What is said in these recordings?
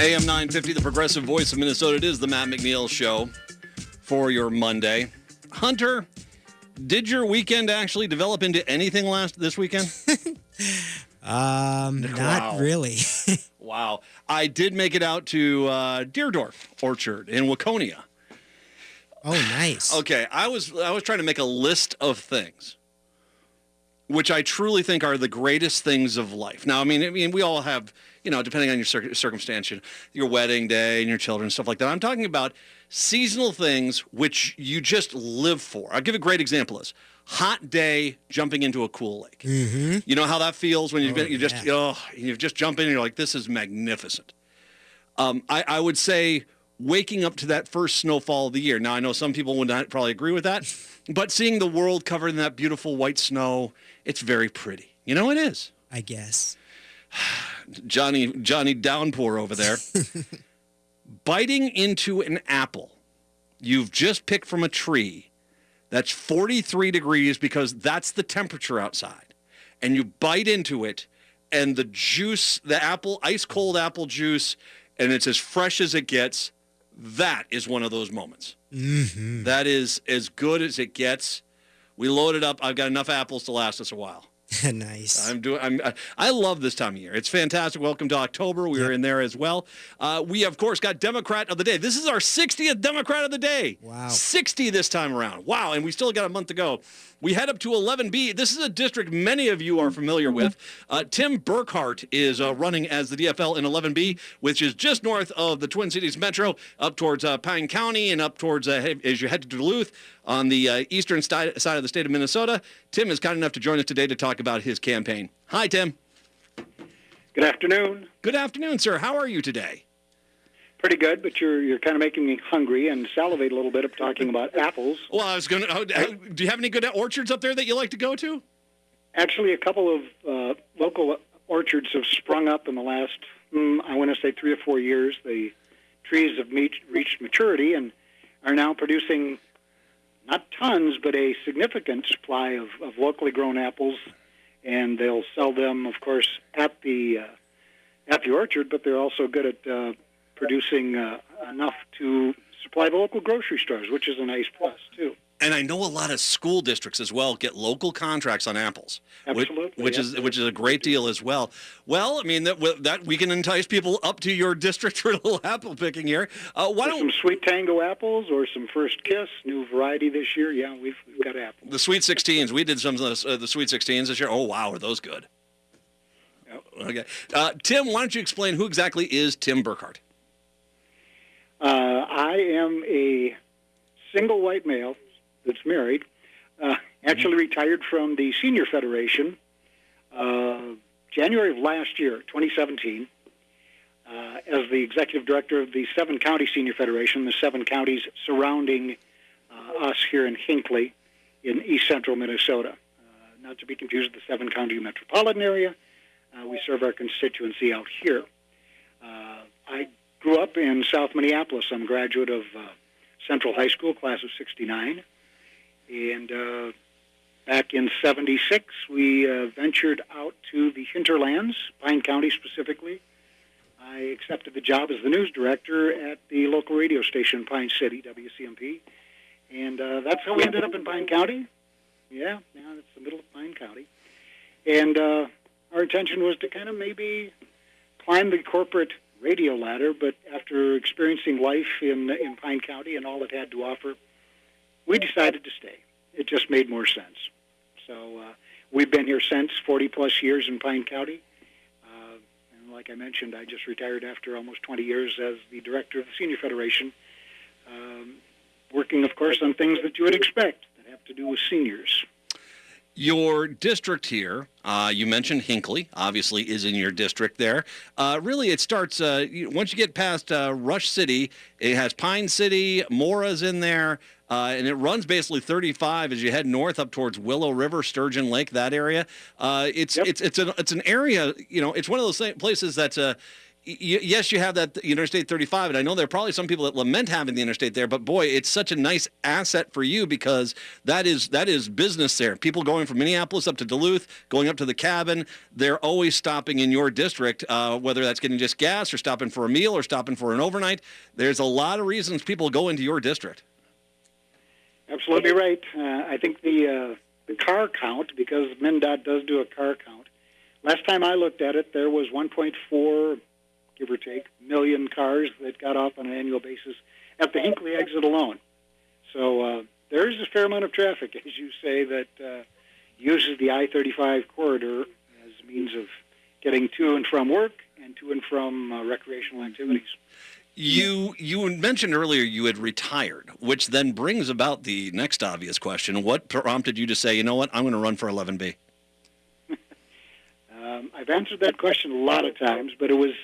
AM 950, the progressive voice of Minnesota. It is the Matt McNeil Show for your Monday. Hunter, did your weekend actually develop into anything this weekend? Not really. Wow. I did make it out to Deerdorf Orchard in Waconia. Oh, nice. Okay, I was trying to make a list of things which I truly think are the greatest things of life. Now, I mean, we all have, depending on your circumstance, your wedding day and your children, stuff like that. I'm talking about seasonal things which you just live for. I'll give a great example is hot day jumping into a cool lake. Mm-hmm. You know how that feels when you just jump in and you're like, this is magnificent. I would say waking up to that first snowfall of the year. Now, I know some people would not probably agree with that, but seeing the world covered in that beautiful white snow, it's very pretty. It is. I guess. Johnny Downpour over there. Biting into an apple you've just picked from a tree that's 43 degrees because that's the temperature outside. And you bite into it, and the juice, the apple, ice cold apple juice, and it's as fresh as it gets. That is one of those moments. Mm-hmm. That is as good as it gets. We loaded up. I've got enough apples to last us a while. Nice. I love this time of year. It's fantastic. Welcome to October. We are in there as well. We, of course, got Democrat of the Day. This is our 60th Democrat of the Day. Wow. 60 this time around. Wow. And we still got a month to go. We head up to 11B. This is a district many of you are familiar with. Tim Burkhardt is running as the DFL in 11B, which is just north of the Twin Cities Metro, up towards Pine County and up towards, as you head to Duluth, on the eastern side of the state of Minnesota. Tim is kind enough to join us today to talk about his campaign. Hi, Tim. Good afternoon. Good afternoon, sir. How are you today? Pretty good, but you're kind of making me hungry and salivate a little bit of talking about apples. Well, I was going to... do you have any good orchards up there that you like to go to? Actually, a couple of local orchards have sprung up in the last, I want to say 3 or 4 years. The trees have reached maturity and are now producing not tons, but a significant supply of locally grown apples. And they'll sell them, of course, at the orchard, but they're also good at producing enough to supply the local grocery stores, which is a nice plus, too. And I know a lot of school districts as well get local contracts on apples, Absolutely, which is a great deal as well. Well, I mean that we can entice people up to your district for a little apple picking here. Some Sweet Tango apples or some First Kiss, new variety this year. Yeah, we've got apples. The Sweet 16s, we did some of the Sweet 16s this year. Oh wow, are those good? Yep. Okay, Tim, why don't you explain who exactly is Tim Burkhardt? I am a single white male that's married, actually retired from the Senior Federation January of last year, 2017, as the executive director of the 7-county Senior Federation, the 7 counties surrounding us here in Hinckley in east central Minnesota. Not to be confused with the 7-county metropolitan area. We serve our constituency out here. I grew up in South Minneapolis. I'm a graduate of Central High School, class of 69. And back in 76, we ventured out to the hinterlands, Pine County specifically. I accepted the job as the news director at the local radio station, Pine City, WCMP. And that's how we ended up in Pine County. Yeah, it's the middle of Pine County. And our intention was to kind of maybe climb the corporate radio ladder, but after experiencing life in Pine County and all it had to offer, we decided to stay. It just made more sense. So we've been here since, 40-plus years in Pine County. And like I mentioned, I just retired after almost 20 years as the director of the Senior Federation, working, of course, on things that you would expect that have to do with seniors. Your district here, you mentioned Hinckley, obviously is in your district there. Really, it starts, once you get past Rush City, it has Pine City, Mora's in there, and it runs basically 35 as you head north up towards Willow River, Sturgeon Lake, that area. It's an area, it's one of those places that's yes, you have that Interstate 35, and I know there are probably some people that lament having the interstate there, but boy, it's such a nice asset for you because that is business there. People going from Minneapolis up to Duluth, going up to the cabin, they're always stopping in your district, whether that's getting just gas or stopping for a meal or stopping for an overnight. There's a lot of reasons people go into your district. Absolutely right. I think the car count, because MnDOT does do a car count, last time I looked at it, there was 1.4, give or take, million cars that got off on an annual basis at the Hinckley exit alone. So there is a fair amount of traffic, as you say, that uses the I-35 corridor as a means of getting to and from work and to and from recreational activities. You mentioned earlier you had retired, which then brings about the next obvious question. What prompted you to say, you know what, I'm going to run for 11B? I've answered that question a lot of times, but it was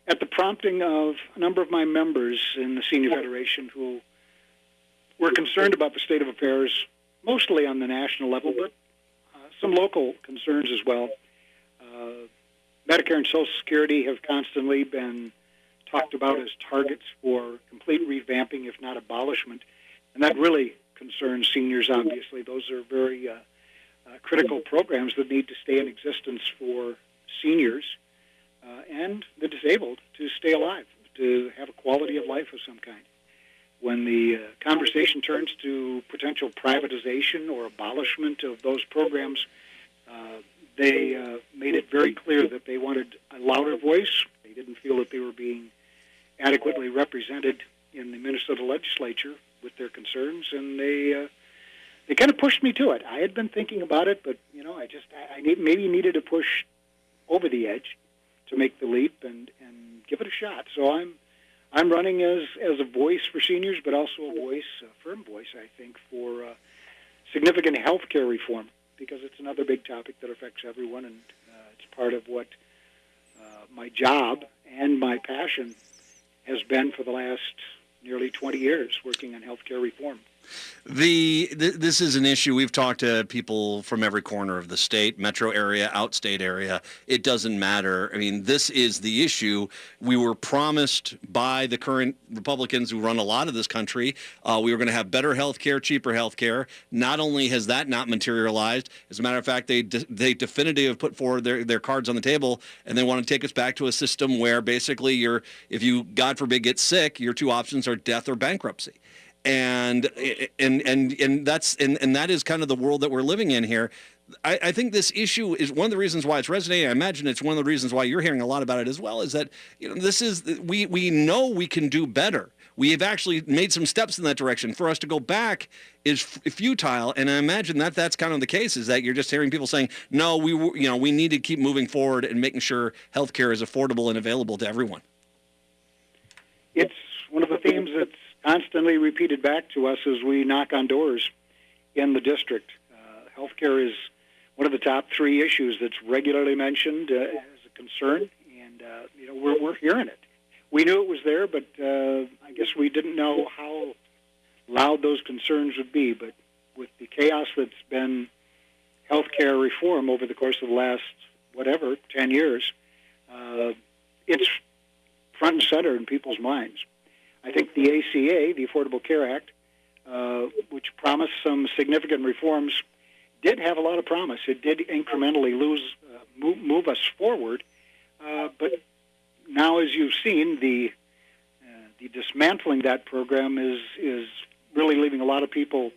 at the prompting of a number of my members in the Senior Federation who were concerned about the state of affairs, mostly on the national level, but some local concerns as well. Medicare and Social Security have constantly been talked about as targets for complete revamping, if not abolishment, and that really concerns seniors, obviously. Those are very critical programs that need to stay in existence for seniors and the disabled to stay alive, to have a quality of life of some kind. When the conversation turns to potential privatization or abolishment of those programs, they made it very clear that they wanted a louder voice. They didn't feel that they were being adequately represented in the Minnesota legislature with their concerns, and they kind of pushed me to it. I had been thinking about it, but I maybe needed to push over the edge to make the leap and give it a shot. So I'm running as a voice for seniors, but also a firm voice, I think, for significant health care reform, because it's another big topic that affects everyone, and it's part of what my job and my passion has been for the last nearly 20 years, working on health care reform. This is an issue. We've talked to people from every corner of the state, metro area, outstate area. It doesn't matter. I mean, this is the issue. We were promised by the current Republicans who run a lot of this country, we were going to have better health care, cheaper health care. Not only has that not materialized, as a matter of fact, they definitively have put forward their cards on the table, and they want to take us back to a system where basically if you, God forbid, get sick, your two options are death or bankruptcy. And that is kind of the world that we're living in here. I think this issue is one of the reasons why it's resonating. I imagine it's one of the reasons why you're hearing a lot about it as well, is that we know we can do better. We have actually made some steps in that direction. For us to go back is futile, and I imagine that's kind of the case, is that you're just hearing people saying, no, we need to keep moving forward and making sure healthcare is affordable and available to everyone. It's one of the themes that's constantly repeated back to us as we knock on doors in the district. Healthcare is one of the top three issues that's regularly mentioned as a concern, and we're hearing it. We knew it was there, but I guess we didn't know how loud those concerns would be. But with the chaos that's been healthcare reform over the course of the last 10 years, it's front and center in people's minds. I think the ACA, the Affordable Care Act, which promised some significant reforms, did have a lot of promise. It did incrementally move us forward, but now, as you've seen, the dismantling that program is really leaving a lot of people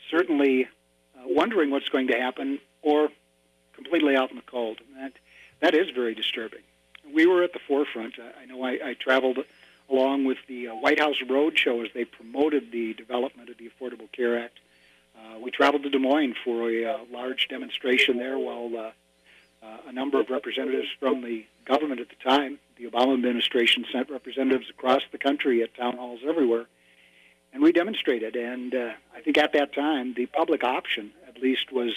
certainly wondering what's going to happen, or completely out in the cold. And that is very disturbing. We were at the forefront. I know I traveled along with the White House Roadshow as they promoted the development of the Affordable Care Act. We traveled to Des Moines for a large demonstration there while a number of representatives from the government at the time, the Obama administration, sent representatives across the country at town halls everywhere. And we demonstrated. And I think at that time, the public option, at least, was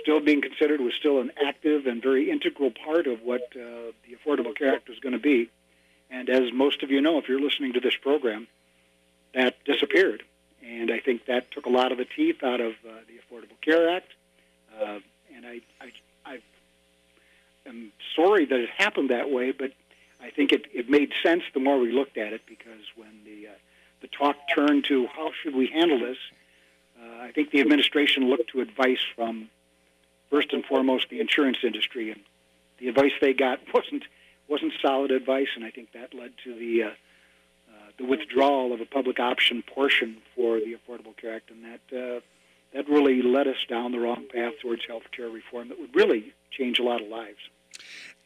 still being considered, was still an active and very integral part of what the Affordable Care Act was going to be. And as most of you know, if you're listening to this program, that disappeared. And I think that took a lot of the teeth out of the Affordable Care Act. And I am sorry that it happened that way, but I think it made sense the more we looked at it, because when the talk turned to how should we handle this, I think the administration looked to advice from, first and foremost, the insurance industry, and the advice they got wasn't solid advice, and I think that led to the withdrawal of a public option portion for the Affordable Care Act, and that really led us down the wrong path towards health care reform that would really change a lot of lives.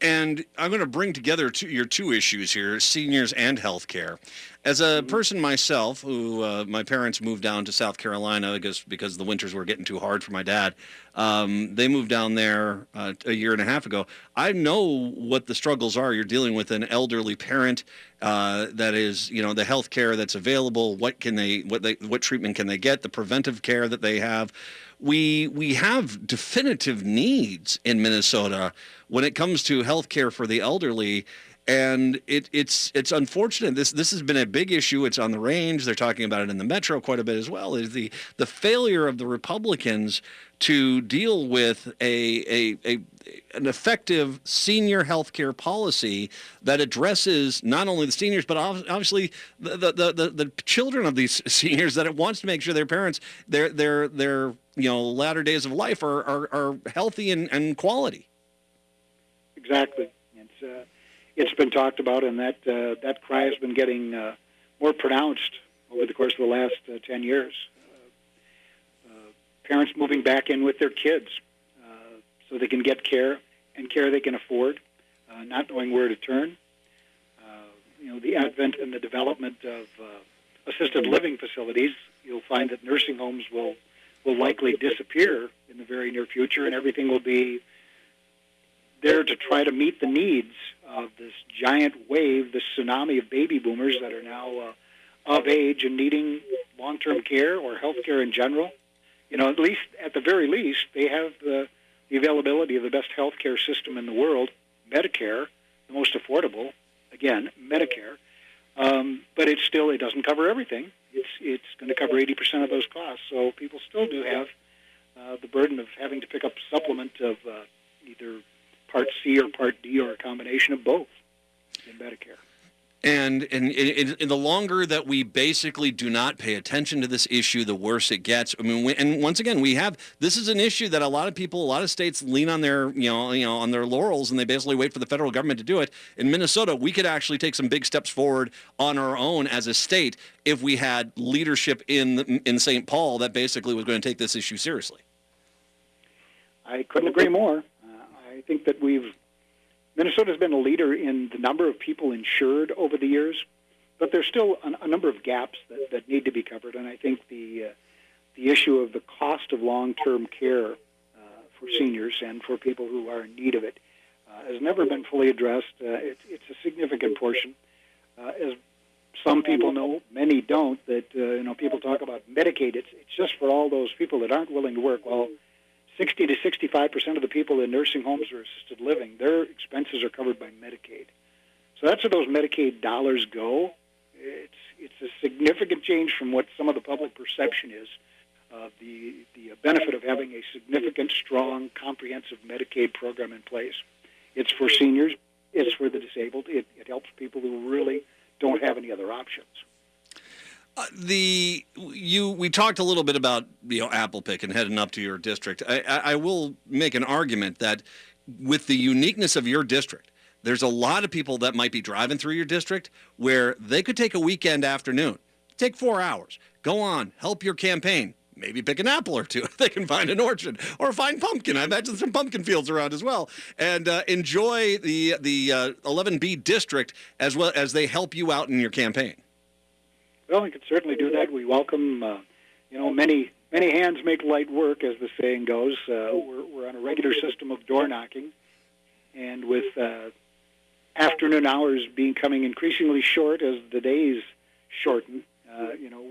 And I'm going to bring together your two issues here, seniors and health care. As a person myself, who my parents moved down to South Carolina because the winters were getting too hard for my dad. They moved down there a year and a half ago. I know what the struggles are. You're dealing with an elderly parent that is, the health care that's available. What treatment can they get? The preventive care that they have. We have definitive needs in Minnesota when it comes to health care for the elderly. And it's unfortunate. This has been a big issue. It's on the range. They're talking about it in the metro quite a bit as well. Is the failure of the Republicans to deal with an effective senior health care policy that addresses not only the seniors but obviously the children of these seniors, that it wants to make sure their parents their latter days of life are healthy and quality. Exactly. It's been talked about, and that cry has been getting more pronounced over the course of the last 10 years. Parents moving back in with their kids so they can get care and care they can afford, not knowing where to turn. The advent and the development of assisted living facilities, you'll find that nursing homes will likely disappear in the very near future, and everything will be there to try to meet the needs of this giant wave, this tsunami of baby boomers that are now of age and needing long-term care or health care in general. At the very least, they have the availability of the best health care system in the world, Medicare, the most affordable, again, Medicare. But it doesn't cover everything. It's going to cover 80% of those costs. So people still do have the burden of having to pick up supplement of either Part C or Part D or a combination of both in Medicare. And in the longer that we basically do not pay attention to this issue, the worse it gets. I mean, and once again, this is an issue that a lot of states lean on their, on their laurels, and they basically wait for the federal government to do it. In Minnesota, we could actually take some big steps forward on our own as a state if we had leadership in St. Paul that basically was going to take this issue seriously. I couldn't agree more. I think that Minnesota's been a leader in the number of people insured over the years, but there's still a number of gaps that need to be covered. And I think the issue of the cost of long-term care for seniors and for people who are in need of it has never been fully addressed. It's a significant portion. As some people know, many don't, that people talk about Medicaid. It's just for all those people that aren't willing to work. Well, 60 to 65% of the people in nursing homes or assisted living, their expenses are covered by Medicaid. So that's where those Medicaid dollars go. It's a significant change from what some of the public perception is of the benefit of having a significant, strong, comprehensive Medicaid program in place. It's for seniors. It's for the disabled. It helps people who really don't have any other options. We talked a little bit about apple picking heading up to your district. I will make an argument that with the uniqueness of your district, there's a lot of people that might be driving through your district where they could take a weekend afternoon, take 4 hours, go on, help your campaign, maybe pick an apple or two if they can find an orchard, or find pumpkin. I imagine some pumpkin fields around as well, and enjoy the 11B district as well as they help you out in your campaign. Well, we could certainly do that. We welcome, many hands make light work, as the saying goes. We're on a regular system of door knocking, and with afternoon hours becoming increasingly short as the days shorten,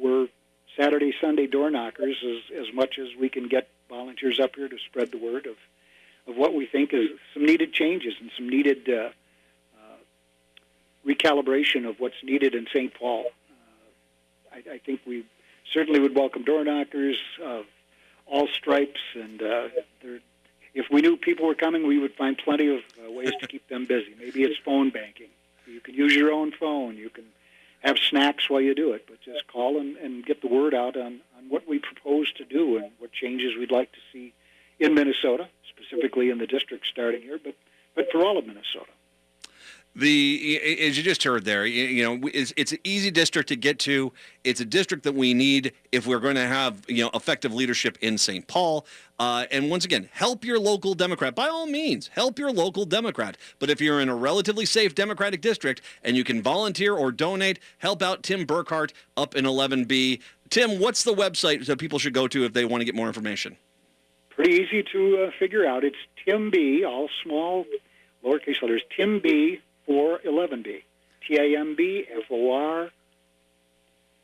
we're Saturday, Sunday door knockers as much as we can get volunteers up here to spread the word of what we think is some needed changes and some needed recalibration of what's needed in St. Paul. I think we certainly would welcome door knockers of all stripes, and if we knew people were coming, we would find plenty of ways to keep them busy. Maybe it's phone banking. You can use your own phone. You can have snacks while you do it, but just call and get the word out on what we propose to do and what changes we'd like to see in Minnesota, specifically in the district starting here, but for all of Minnesota. As you just heard there, it's an easy district to get to. It's a district that we need if we're going to have, effective leadership in St. Paul. And once again, help your local Democrat. By all means, help your local Democrat. But if you're in a relatively safe Democratic district and you can volunteer or donate, help out Tim Burkhardt up in 11B. Tim, what's the website that people should go to if they want to get more information? Pretty easy to figure out. It's Tim B, all small, lowercase letters, Tim B for 11B. TIMBFOR,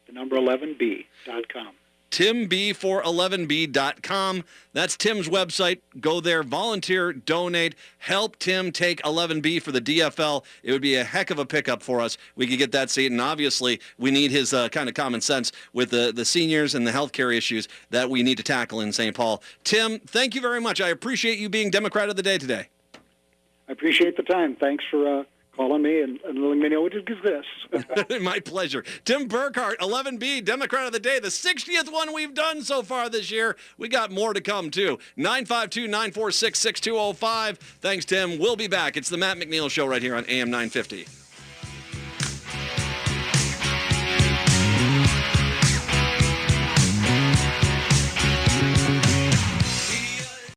the number 11B.com. TimB411B.com. That's Tim's website. Go there, volunteer, donate, help Tim take 11B for the DFL. It would be a heck of a pickup for us. We could get that seat, and obviously we need his kind of common sense with the seniors and the healthcare issues that we need to tackle in St. Paul. Tim, thank you very much. I appreciate you being Democrat of the Day today. I appreciate the time. Thanks for calling me and letting me know what it is this. My pleasure. Tim Burkhardt, 11B, Democrat of the Day, the 60th one we've done so far this year. We got more to come, too. 952-946-6205. Thanks, Tim. We'll be back. It's the Matt McNeil Show right here on AM 950.